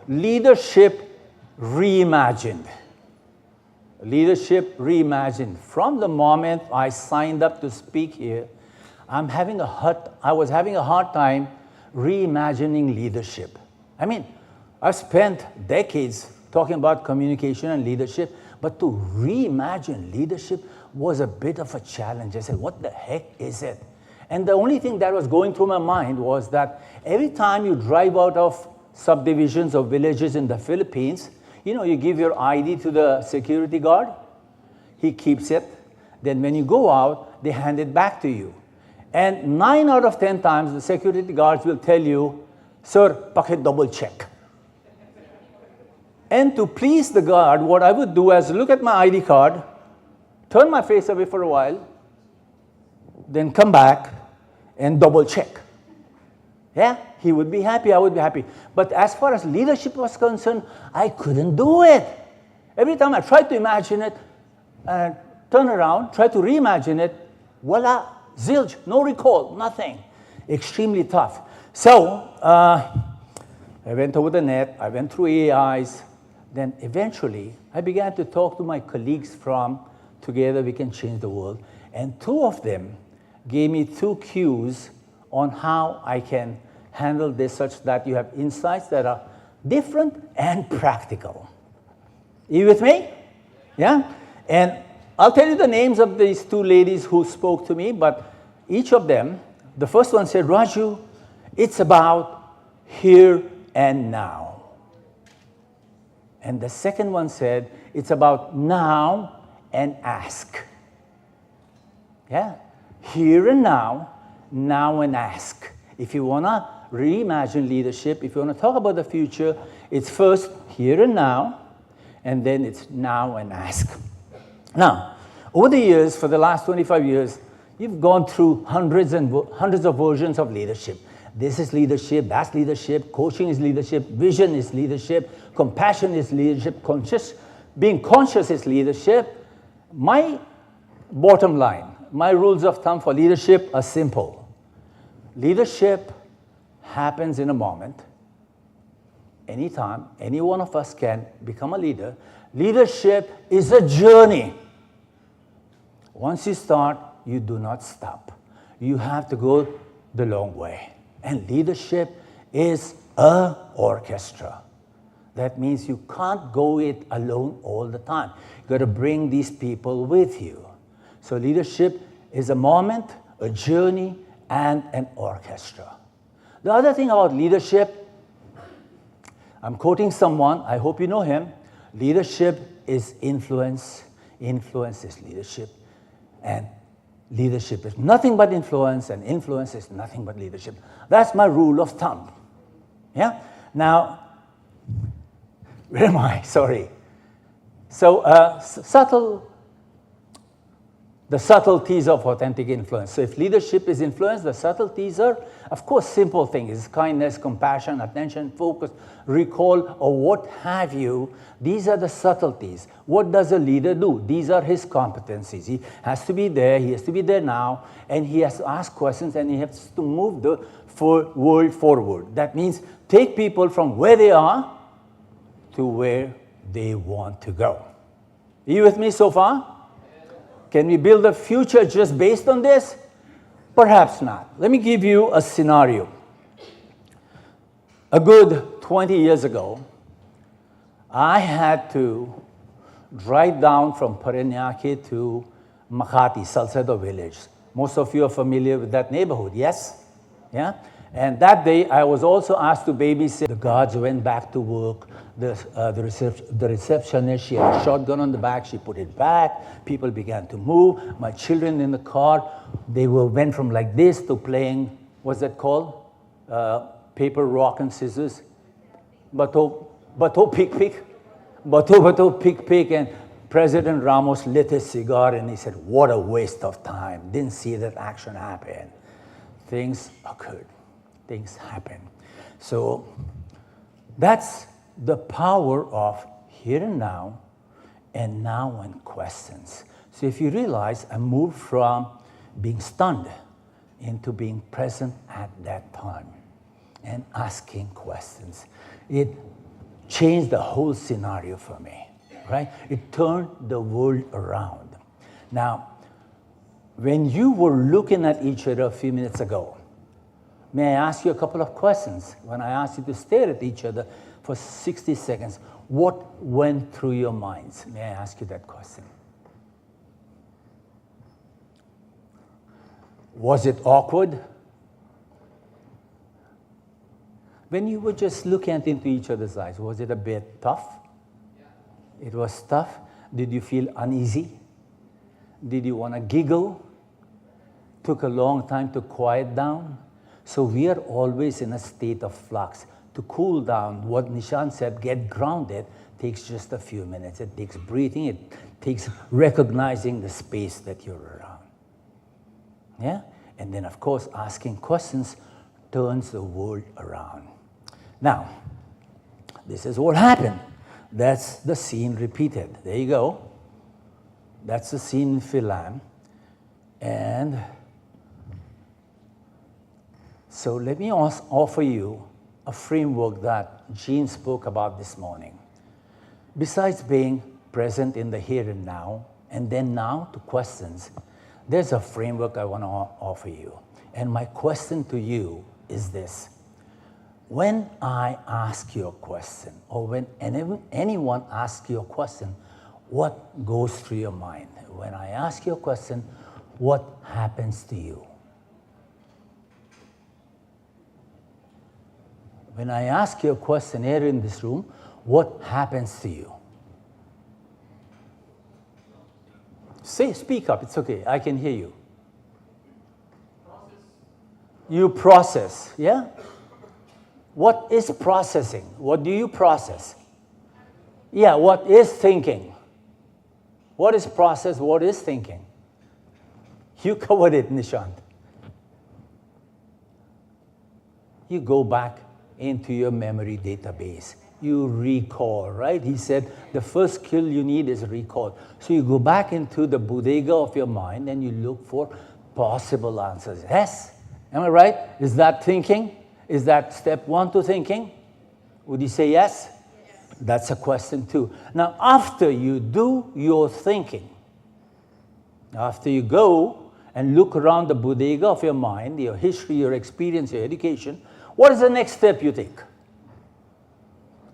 Leadership reimagined. Leadership reimagined. From the moment I signed up to speak here, I was having a hard time reimagining leadership. I mean, I've spent decades talking about communication and leadership, but to reimagine leadership was a bit of a challenge. I said, what the heck is it? And the only thing that was going through my mind was that every time you drive out of subdivisions or villages in the Philippines, you know, you give your ID to the security guard, he keeps it. Then when you go out, they hand it back to you. And 9 out of 10 times, the security guards will tell you, sir, double check. And to please the guard, what I would do is look at my ID card, turn my face away for a while, then come back and double check. Yeah, he would be happy, I would be happy. But as far as leadership was concerned, I couldn't do it. Every time I tried to imagine it, turn around, try to reimagine it, voila, zilch, no recall, nothing. Extremely tough. So I went over the net, I went through AIs, then eventually I began to talk to my colleagues from Together We Can Change the World, and 2 of them gave me 2 cues on how I can handle this such that you have insights that are different and practical. Are you with me? Yeah? And I'll tell you the names of these 2 ladies who spoke to me, but each of them, the first one said, Raju, it's about here and now. And the second one said, it's about now and ask. Yeah? Here and now, now and ask. If you want to reimagine leadership, if you want to talk about the future, it's first here and now, and then it's now and ask. Now, over the years, for the last 25 years, you've gone through hundreds of versions of leadership. This is leadership, that's leadership, coaching is leadership, vision is leadership, compassion is leadership, being conscious is leadership. My bottom line, my rules of thumb for leadership are simple. Leadership happens in a moment. Anytime, any one of us can become a leader. Leadership is a journey. Once you start, you do not stop. You have to go the long way. And leadership is an orchestra. That means you can't go it alone all the time. You've got to bring these people with you. So leadership is a moment, a journey, and an orchestra. The other thing about leadership, I'm quoting someone, I hope you know him. Leadership is influence. Influence is leadership. And leadership is nothing but influence, and influence is nothing but leadership. That's my rule of thumb. Yeah? Now, where am I? Sorry. So, the subtleties of authentic influence. So if leadership is influence, the subtleties are, of course, simple things. Kindness, compassion, attention, focus, recall, or what have you. These are the subtleties. What does a leader do? These are his competencies. He has to be there, he has to be there now, and he has to ask questions, and he has to move the world forward. That means take people from where they are to where they want to go. Are you with me so far? Can we build a future just based on this? Perhaps not. Let me give you a scenario. A good 20 years ago, I had to drive down from Parañaque to Makati, Salcedo village. Most of you are familiar with that neighborhood, yes? Yeah? And that day, I was also asked to babysit. The guards went back to work. The receptionist, she had a shotgun on the back. She put it back. People began to move. My children in the car, they went from like this to playing, what's that called? Paper, rock, and scissors. Bato, pick, pick. Bato, pick, pick. And President Ramos lit his cigar and he said, what a waste of time. Didn't see that action happen. Things occurred. Things happen. So that's the power of here and now and questions. So if you realize, I moved from being stunned into being present at that time. and asking questions. It changed the whole scenario for me, right? It turned the world around. Now, when you were looking at each other a few minutes ago, may I ask you a couple of questions? When I asked you to stare at each other for 60 seconds, what went through your minds? May I ask you that question? Was it awkward? When you were just looking into each other's eyes, was it a bit tough? Yeah. It was tough. Did you feel uneasy? Did you want to giggle? Took a long time to quiet down? So we are always in a state of flux. To cool down, what Nishan said, get grounded, takes just a few minutes. It takes breathing. It takes recognizing the space that you're around. Yeah? And then, of course, asking questions turns the world around. Now, this is what happened. That's the scene repeated. There you go. That's the scene in Philam. And so let me offer you a framework that Jean spoke about this morning. Besides being present in the here and now, and then now to questions, there's a framework I want to offer you. And my question to you is this. When I ask you a question, or when anyone asks you a question, what goes through your mind? When I ask you a question, what happens to you? When I ask you a question here in this room, what happens to you? Speak up, it's okay, I can hear you. You process, yeah? What is processing? What do you process? Yeah, what is thinking? What is process? What is thinking? You covered it, Nishant. You go back into your memory database. You recall, right? He said the first skill you need is recall. So you go back into the bodega of your mind and you look for possible answers. Yes? Am I right? Is that thinking? Is that step one to thinking? Would you say yes? Yes. That's a question too. Now, after you do your thinking, after you go and look around the bodega of your mind, your history, your experience, your education, what is the next step you take?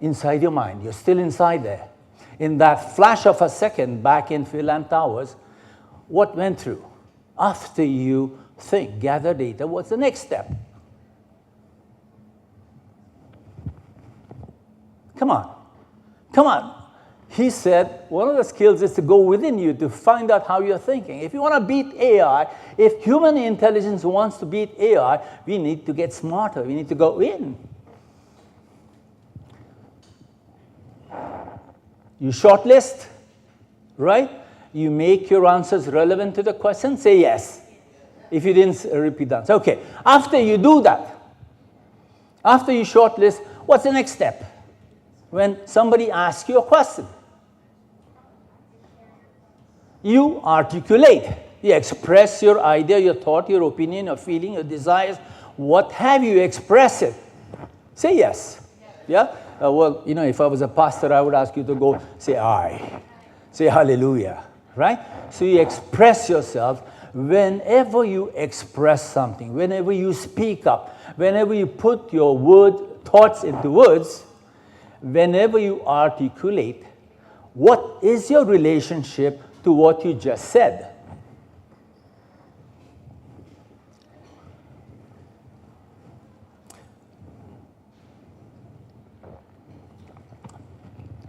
Inside your mind. You're still inside there. In that flash of a second back in Philam Towers, what went through? After you think, gather data, what's the next step? Come on. Come on. He said one of the skills is to go within you to find out how you're thinking. If you want to beat AI, if human intelligence wants to beat AI, we need to get smarter. We need to go in. You shortlist, right? You make your answers relevant to the question, say yes. If you didn't repeat that. Okay, after you do that, after you shortlist, what's the next step? When somebody asks you a question, you articulate. You express your idea, your thought, your opinion, your feeling, your desires. What have you? Express it. Say yes. Yeah? Well, you know, if I was a pastor, I would ask you to go say I. Say hallelujah. Right? So you express yourself. Whenever you express something, whenever you speak up, whenever you put your thoughts into words, whenever you articulate, what is your relationship to what you just said?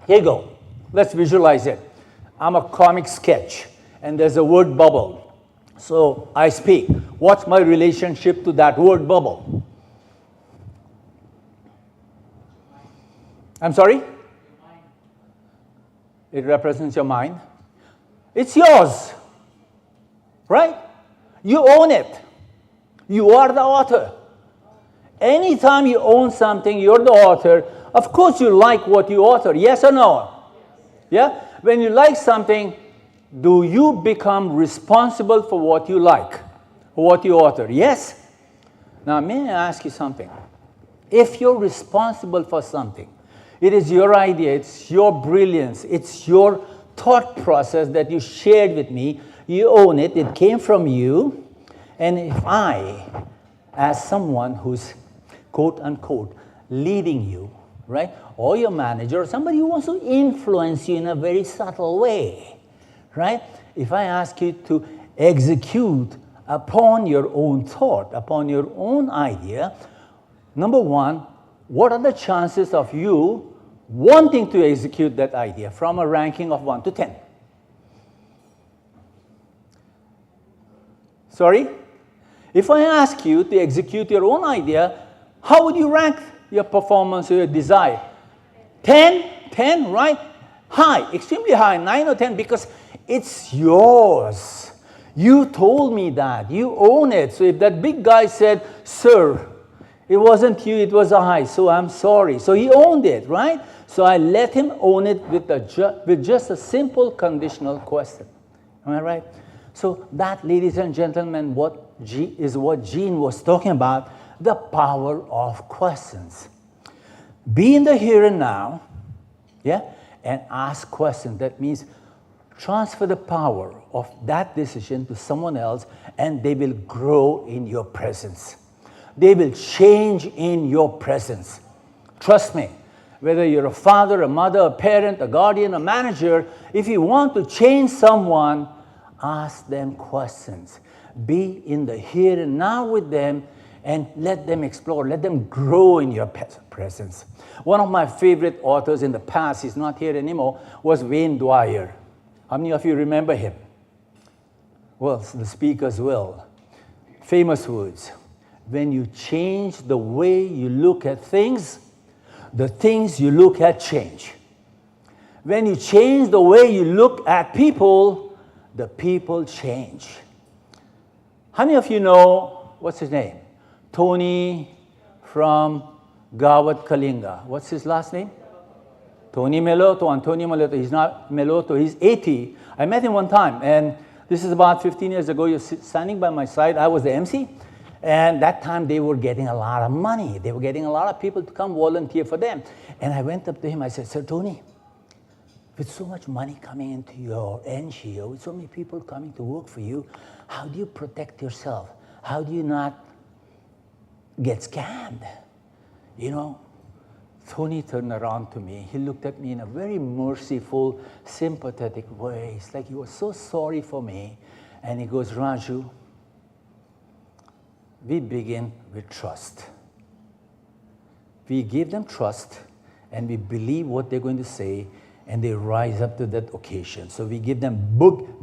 Here you go. Let's visualize it. I'm a comic sketch, and there's a word bubble. So I speak. What's my relationship to that word bubble? I'm sorry? It represents your mind. It's yours, right? You own it. You are the author. Anytime you own something, you're the author. Of course you like what you author, yes or no? Yeah? When you like something, do you become responsible for what you like, what you author? Yes? Now, may I ask you something? If you're responsible for something, it is your idea, it's your brilliance, it's your thought process that you shared with me, you own it, it came from you, and if I, as someone who's quote unquote leading you, right, or your manager, or somebody who wants to influence you in a very subtle way, right, if I ask you to execute upon your own thought, upon your own idea, number one, what are the chances of you wanting to execute that idea from a ranking of 1 to 10? Sorry? If I ask you to execute your own idea, how would you rank your performance or your desire? 10? 10, right? High, extremely high, 9 or 10, because it's yours. You told me that. You own it. So if that big guy said, sir, it wasn't you, it was I, so I'm sorry. So he owned it, right? So I let him own it with just a simple conditional question. Am I right? So that, ladies and gentlemen, is what Gene was talking about, the power of questions. Be in the here and now, yeah, and ask questions. That means transfer the power of that decision to someone else, and they will grow in your presence. They will change in your presence. Trust me, whether you're a father, a mother, a parent, a guardian, a manager, if you want to change someone, ask them questions. Be in the here and now with them and let them explore, let them grow in your presence. One of my favorite authors in the past, he's not here anymore, was Wayne Dwyer. How many of you remember him? Well, the speakers will. Famous words. When you change the way you look at things, the things you look at change. When you change the way you look at people, the people change. How many of you know, what's his name? Tony from Gawat Kalinga. What's his last name? Tony Meloto. Antonio Meloto. He's not Meloto, he's 80. I met him one time, and this is about 15 years ago. You're standing by my side. I was the MC. And that time they were getting a lot of money. They were getting a lot of people to come volunteer for them. And I went up to him, I said, Sir Tony, with so much money coming into your NGO, with so many people coming to work for you, how do you protect yourself? How do you not get scammed? You know, Tony turned around to me. He looked at me in a very merciful, sympathetic way. It's like he was so sorry for me. And he goes, Raju, we begin with trust. We give them trust, and we believe what they're going to say, and they rise up to that occasion. So we give them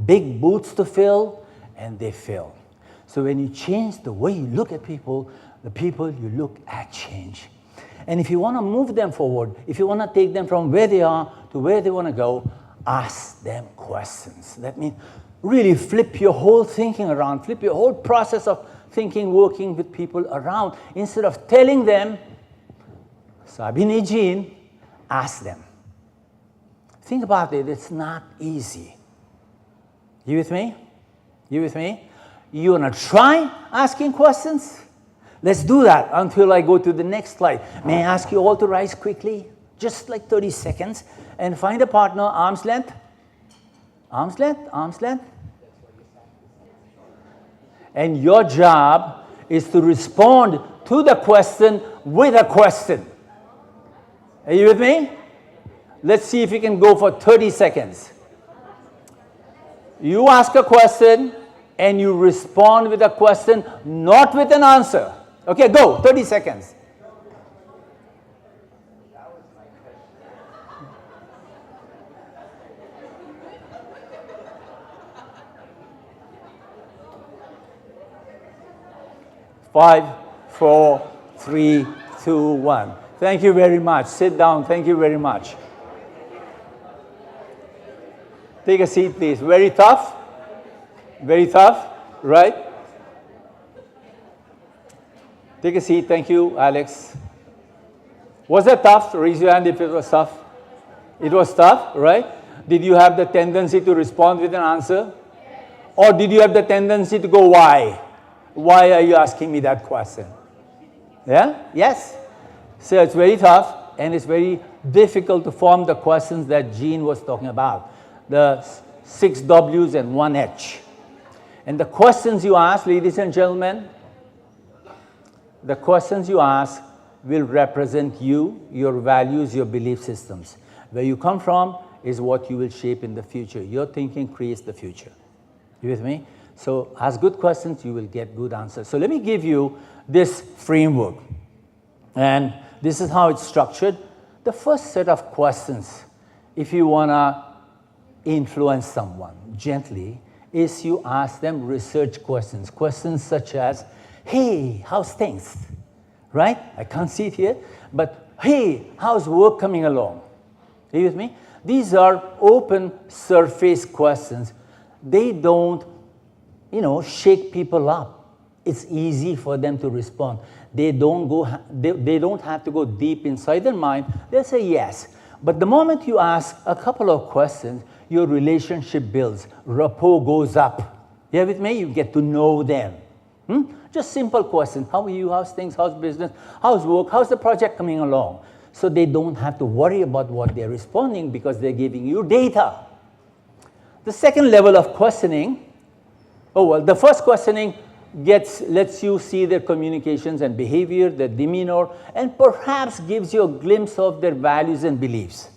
big boots to fill, and they fill. So when you change the way you look at people, the people you look at change. And if you want to move them forward, if you want to take them from where they are to where they want to go, ask them questions. That means really flip your whole thinking around, flip your whole process of thinking, working with people around. Instead of telling them, Sabini Jean, ask them. Think about it, it's not easy. You with me? You with me? You want to try asking questions? Let's do that until I go to the next slide. May I ask you all to rise quickly? Just like 30 seconds. And find a partner, arm's length. Arm's length, arm's length. And your job is to respond to the question with a question. Are you with me? Let's see if you can go for 30 seconds. You ask a question and you respond with a question, not with an answer. Okay, go, 30 seconds. Five, 4, 3, 2, 1. Thank you very much. Sit down. Thank you very much. Take a seat, please. Very tough. Very tough, right? Take a seat. Thank you, Alex. Was that tough? Raise your hand if it was tough. It was tough, right? Did you have the tendency to respond with an answer? Or did you have the tendency to go, why? Why are you asking me that question? Yeah? Yes? So it's very tough, and it's very difficult to form the questions that Gene was talking about, the 6 W's and 1 H. And the questions you ask, ladies and gentlemen, the questions you ask will represent you, your values, your belief systems. Where you come from is what you will shape in the future. Your thinking creates the future. You with me? So ask good questions, you will get good answers. So let me give you this framework. And this is how it's structured. The first set of questions, if you want to influence someone gently, is you ask them research questions. Questions such as, hey, how's things? Right? I can't see it here, but hey, how's work coming along? Are you with me? These are open surface questions. They don't, shake people up. It's easy for them to respond. They don't have to go deep inside their mind. They'll say yes. But the moment you ask a couple of questions, your relationship builds. Rapport goes up. You with me? You get to know them. Just simple questions. How are you? How's things? How's business? How's work? How's the project coming along? So they don't have to worry about what they're responding because they're giving you data. The second level of questioning, the first questioning lets you see their communications and behavior, their demeanor, and perhaps gives you a glimpse of their values and beliefs.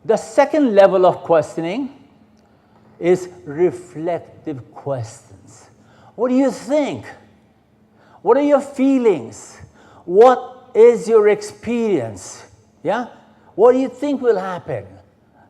The second level of questioning is reflective questions. What do you think? What are your feelings? What is your experience? Yeah? What do you think will happen?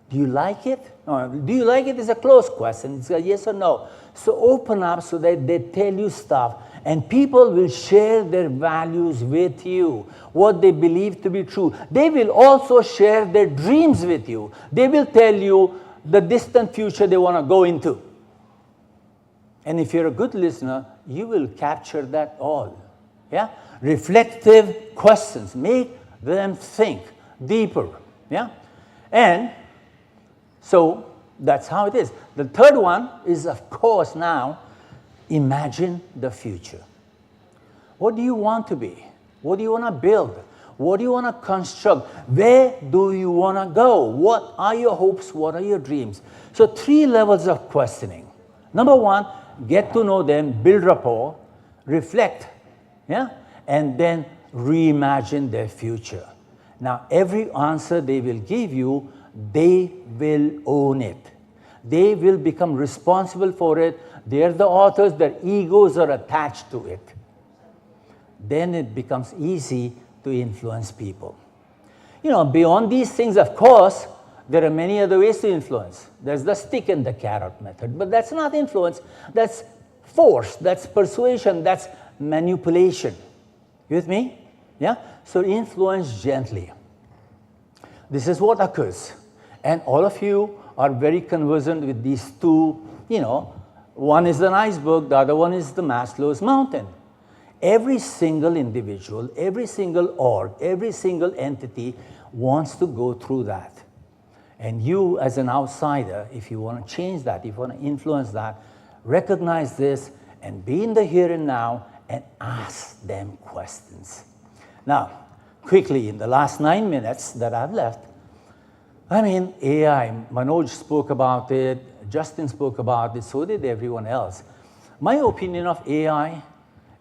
Do you like it? Do you like it is a closed question. It's a yes or no. So open up so that they tell you stuff, and people will share their values with you, what they believe to be true. They will also share their dreams with you. They will tell you the distant future they want to go into. And if you're a good listener, you will capture that all. Yeah? Reflective questions. Make them think deeper. Yeah? And so that's how it is. The third one is, of course, now, imagine the future. What do you want to be? What do you want to build? What do you want to construct? Where do you want to go? What are your hopes? What are your dreams? So 3 levels of questioning. Number 1, get to know them, build rapport, reflect, and then reimagine their future. Now, every answer they will give you, they will own it. They will become responsible for it. They're the authors. Their egos are attached to it. Then it becomes easy to influence people. Beyond these things, of course, there are many other ways to influence. There's the stick and the carrot method. But that's not influence. That's force. That's persuasion. That's manipulation. You with me? Yeah? So influence gently. This is what occurs. And all of you are very conversant with these two, one is an iceberg, the other one is the Maslow's mountain. Every single individual, every single org, every single entity wants to go through that. And you, as an outsider, if you want to change that, if you want to influence that, recognize this and be in the here and now and ask them questions. Now, quickly, in the last 9 minutes that I've left, AI, Manoj spoke about it, Justin spoke about it, so did everyone else. My opinion of AI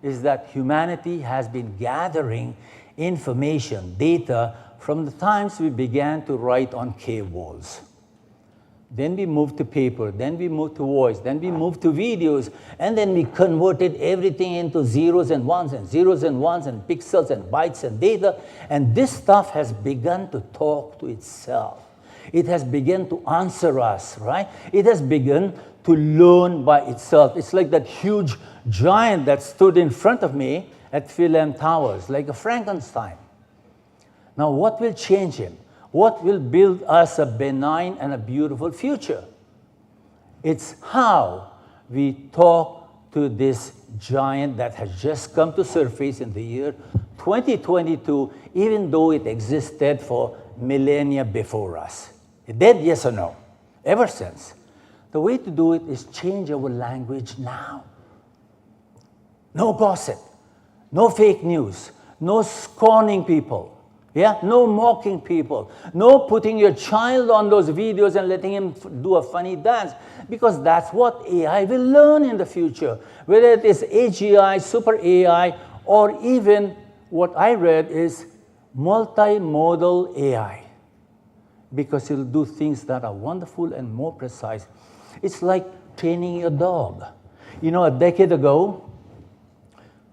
is that humanity has been gathering information, data, from the times we began to write on cave walls. Then we moved to paper, then we moved to voice, then we moved to videos, and then we converted everything into zeros and ones and pixels and bytes and data, and this stuff has begun to talk to itself. It has begun to answer us, right? It has begun to learn by itself. It's like that huge giant that stood in front of me at Philem Towers, like a Frankenstein. Now, what will change him? What will build us a benign and a beautiful future? It's how we talk to this giant that has just come to surface in the year 2022, even though it existed for millennia before us. It did, yes or no? Ever since. The way to do it is change our language now. No gossip, no fake news, no scorning people, yeah, no mocking people, no putting your child on those videos and letting him do a funny dance, because that's what AI will learn in the future, whether it is AGI, super AI, or even what I read is multimodal AI, because it'll do things that are wonderful and more precise. It's like training your dog. You know, a decade ago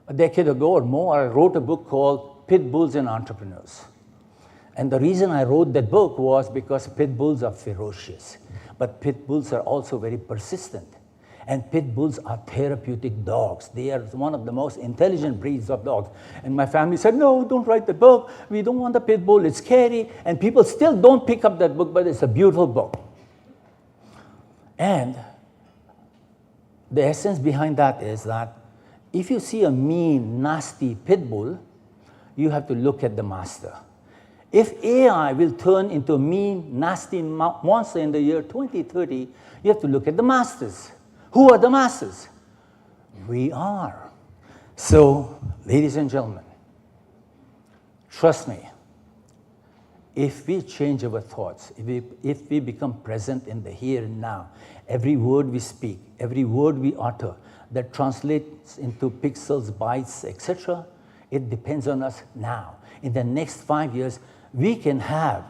or more, I wrote a book called Pit Bulls and Entrepreneurs. And the reason I wrote that book was because pit bulls are ferocious, but pit bulls are also very persistent. And pit bulls are therapeutic dogs. They are one of the most intelligent breeds of dogs. And my family said, no, don't write the book. We don't want a pit bull. It's scary. And people still don't pick up that book, but it's a beautiful book. And the essence behind that is that if you see a mean, nasty pit bull, you have to look at the master. If AI will turn into a mean, nasty monster in the year 2030, you have to look at the masters. Who are the masters? We are. So, ladies and gentlemen, trust me, if we change our thoughts, if we become present in the here and now, every word we speak, every word we utter, that translates into pixels, bytes, etc., it depends on us now. In the next 5 years, we can have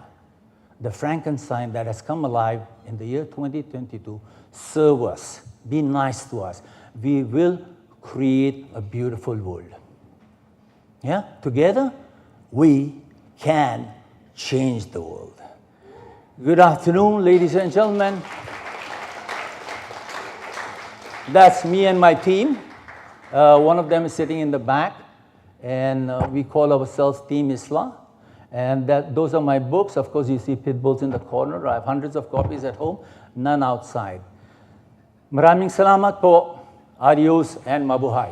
the Frankenstein that has come alive in the year 2022 serve us, be nice to us. We will create a beautiful world. Yeah? Together, we can change the world. Good afternoon, ladies and gentlemen. That's me and my team. One of them is sitting in the back, and we call ourselves Team Isla. And those are my books. Of course, you see pit bulls in the corner. I have hundreds of copies at home, none outside. Maraming salamat po. Adios and mabuhay.